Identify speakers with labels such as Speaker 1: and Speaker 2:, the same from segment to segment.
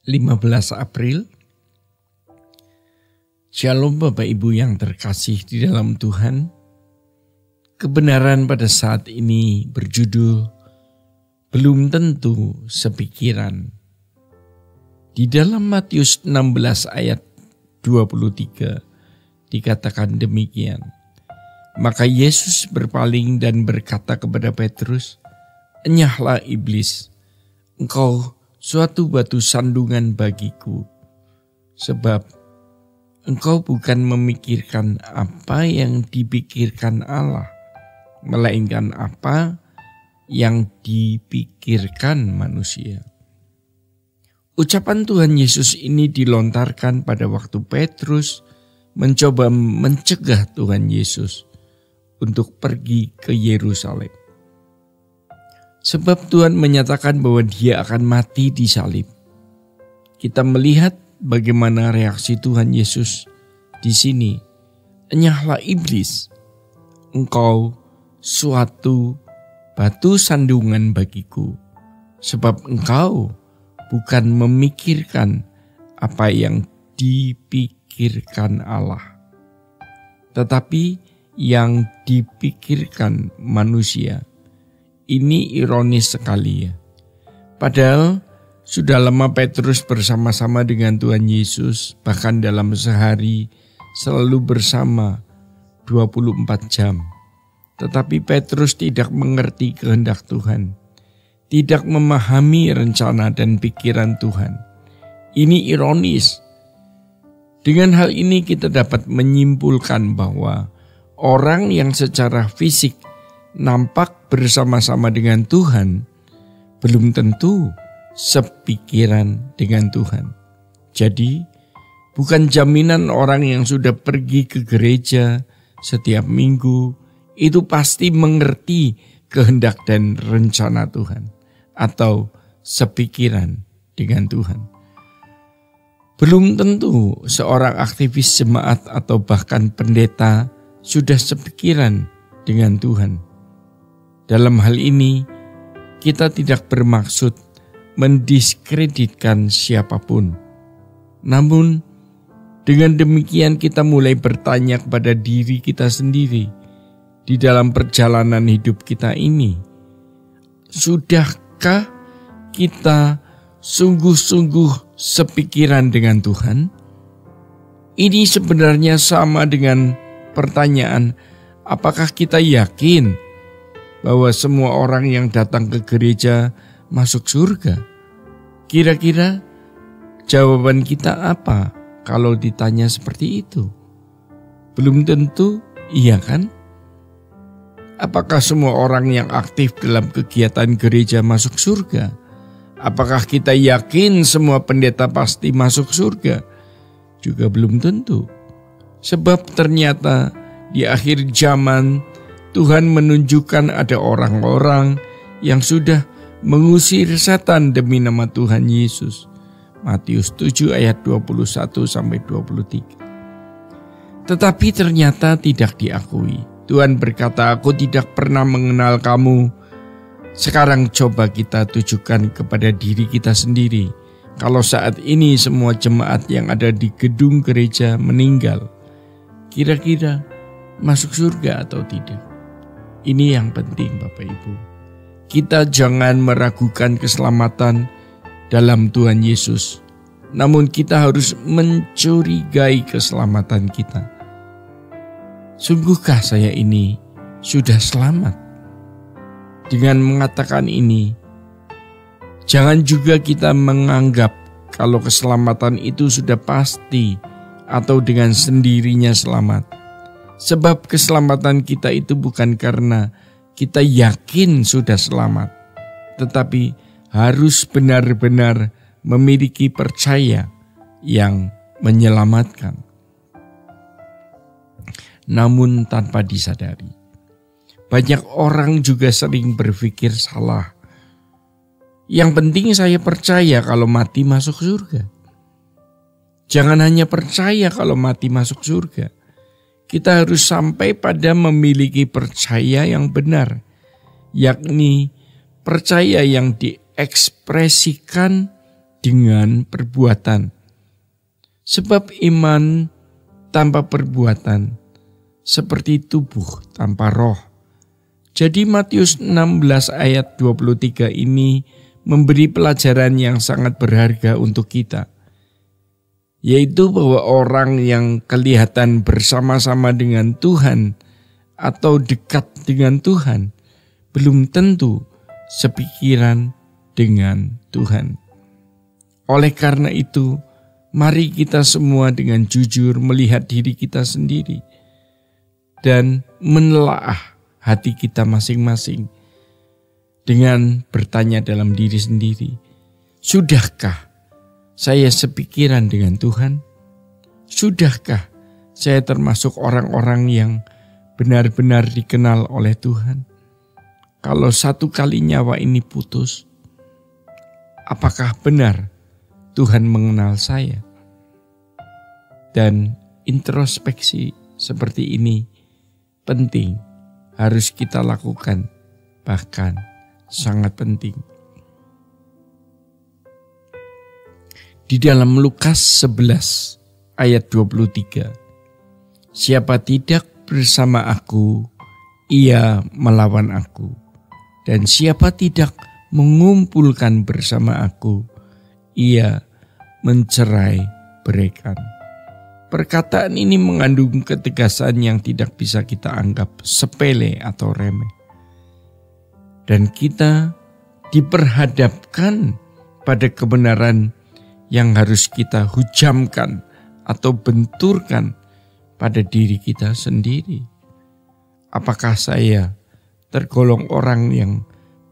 Speaker 1: 15 April. Shalom Bapak Ibu yang terkasih di dalam Tuhan. Kebenaran pada saat ini berjudul belum tentu sepikiran. Di dalam Matius 16 ayat 23 dikatakan demikian. Maka Yesus berpaling dan berkata kepada Petrus, "Enyahlah iblis, engkau suatu batu sandungan bagiku, sebab engkau bukan memikirkan apa yang dipikirkan Allah, melainkan apa yang dipikirkan manusia." Ucapan Tuhan Yesus ini dilontarkan pada waktu Petrus mencoba mencegah Tuhan Yesus untuk pergi ke Yerusalem. Sebab Tuhan menyatakan bahwa dia akan mati di salib. Kita melihat bagaimana reaksi Tuhan Yesus di sini. "Enyahlah iblis, engkau suatu batu sandungan bagiku, sebab engkau bukan memikirkan apa yang dipikirkan Allah, tetapi yang dipikirkan manusia." Ini ironis sekali ya. Padahal sudah lama Petrus bersama-sama dengan Tuhan Yesus, bahkan dalam sehari selalu bersama 24 jam. Tetapi Petrus tidak mengerti kehendak Tuhan, tidak memahami rencana dan pikiran Tuhan. Ini ironis. Dengan hal ini kita dapat menyimpulkan bahwa orang yang secara fisik nampak bersama-sama dengan Tuhan belum tentu sepikiran dengan Tuhan. Jadi bukan jaminan orang yang sudah pergi ke gereja setiap minggu itu pasti mengerti kehendak dan rencana Tuhan atau sepikiran dengan Tuhan. Belum tentu seorang aktivis jemaat atau bahkan pendeta sudah sepikiran dengan Tuhan. Dalam hal ini, kita tidak bermaksud mendiskreditkan siapapun. Namun, dengan demikian kita mulai bertanya kepada diri kita sendiri di dalam perjalanan hidup kita ini. Sudahkah kita sungguh-sungguh sepikiran dengan Tuhan? Ini sebenarnya sama dengan pertanyaan, apakah kita yakin bahwa semua orang yang datang ke gereja masuk surga? Kira-kira jawaban kita apa kalau ditanya seperti itu? Belum tentu, iya kan? Apakah semua orang yang aktif dalam kegiatan gereja masuk surga? Apakah kita yakin semua pendeta pasti masuk surga? Juga belum tentu. Sebab ternyata di akhir zaman Tuhan menunjukkan ada orang-orang yang sudah mengusir setan demi nama Tuhan Yesus. Matius 7 ayat 21-23. Tetapi ternyata tidak diakui. Tuhan berkata, "Aku tidak pernah mengenal kamu." Sekarang coba kita tujukan kepada diri kita sendiri. Kalau saat ini semua jemaat yang ada di gedung gereja meninggal, kira-kira masuk surga atau tidak? Ini yang penting Bapak Ibu. Kita jangan meragukan keselamatan dalam Tuhan Yesus. Namun kita harus mencurigai keselamatan kita. Sungguhkah saya ini sudah selamat? Dengan mengatakan ini, jangan juga kita menganggap kalau keselamatan itu sudah pasti atau dengan sendirinya selamat. Sebab keselamatan kita itu bukan karena kita yakin sudah selamat, tetapi harus benar-benar memiliki percaya yang menyelamatkan. Namun tanpa disadari, banyak orang juga sering berpikir salah. Yang penting saya percaya kalau mati masuk surga. Jangan hanya percaya kalau mati masuk surga. Kita harus sampai pada memiliki percaya yang benar, yakni percaya yang diekspresikan dengan perbuatan. Sebab iman tanpa perbuatan seperti tubuh tanpa roh. Jadi Matius 16 ayat 23 ini memberi pelajaran yang sangat berharga untuk kita. Yaitu bahwa orang yang kelihatan bersama-sama dengan Tuhan atau dekat dengan Tuhan belum tentu sepikiran dengan Tuhan. Oleh karena itu, mari kita semua dengan jujur melihat diri kita sendiri dan menelaah hati kita masing-masing dengan bertanya dalam diri sendiri, sudahkah saya sepikiran dengan Tuhan? Sudahkah saya termasuk orang-orang yang benar-benar dikenal oleh Tuhan? Kalau satu kali nyawa ini putus, apakah benar Tuhan mengenal saya? Dan introspeksi seperti ini penting, harus kita lakukan, bahkan sangat penting. Di dalam Lukas 11 ayat 23, siapa tidak bersama aku, ia melawan aku. Dan siapa tidak mengumpulkan bersama aku, ia mencerai beraikan. Perkataan ini mengandung ketegasan yang tidak bisa kita anggap sepele atau remeh. Dan kita diperhadapkan pada kebenaran yang harus kita hujamkan atau benturkan pada diri kita sendiri. Apakah saya tergolong orang yang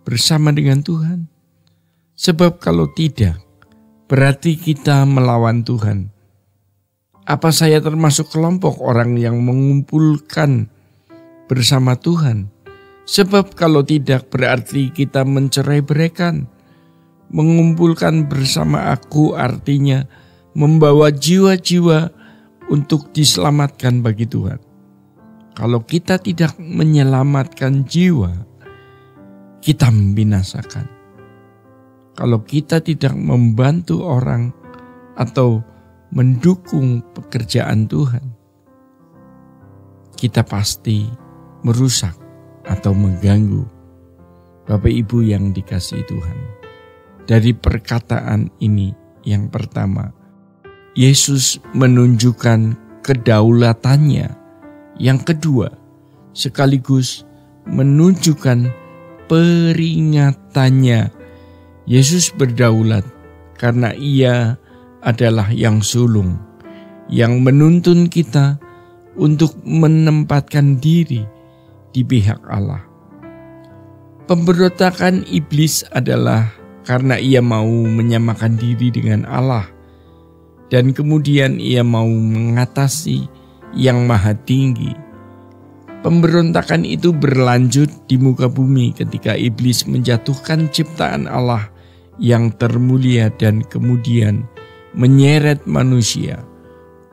Speaker 1: bersama dengan Tuhan? Sebab kalau tidak, berarti kita melawan Tuhan. Apa saya termasuk kelompok orang yang mengumpulkan bersama Tuhan? Sebab kalau tidak, berarti kita mencerai-beraikan. Mengumpulkan bersama aku artinya membawa jiwa-jiwa untuk diselamatkan bagi Tuhan. Kalau kita tidak menyelamatkan jiwa, kita membinasakan. Kalau kita tidak membantu orang atau mendukung pekerjaan Tuhan, kita pasti merusak atau mengganggu. Bapak Ibu yang dikasihi Tuhan, dari perkataan ini yang pertama, Yesus menunjukkan kedaulatannya. Yang kedua, sekaligus menunjukkan peringatannya. Yesus berdaulat karena Ia adalah yang sulung, yang menuntun kita untuk menempatkan diri di pihak Allah. Pemberontakan iblis adalah karena ia mau menyamakan diri dengan Allah, dan kemudian ia mau mengatasi yang maha tinggi. Pemberontakan itu berlanjut di muka bumi ketika iblis menjatuhkan ciptaan Allah yang termulia dan kemudian menyeret manusia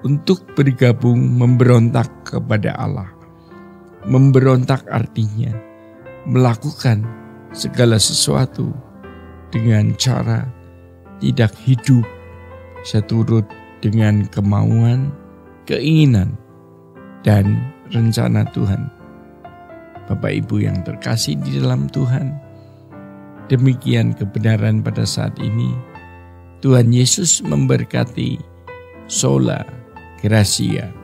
Speaker 1: untuk bergabung memberontak kepada Allah. Memberontak artinya melakukan segala sesuatu dengan cara tidak hidup seturut dengan kemauan, keinginan, dan rencana Tuhan. Bapak Ibu yang terkasih di dalam Tuhan, demikian kebenaran pada saat ini. Tuhan Yesus memberkati. Sola Gracia.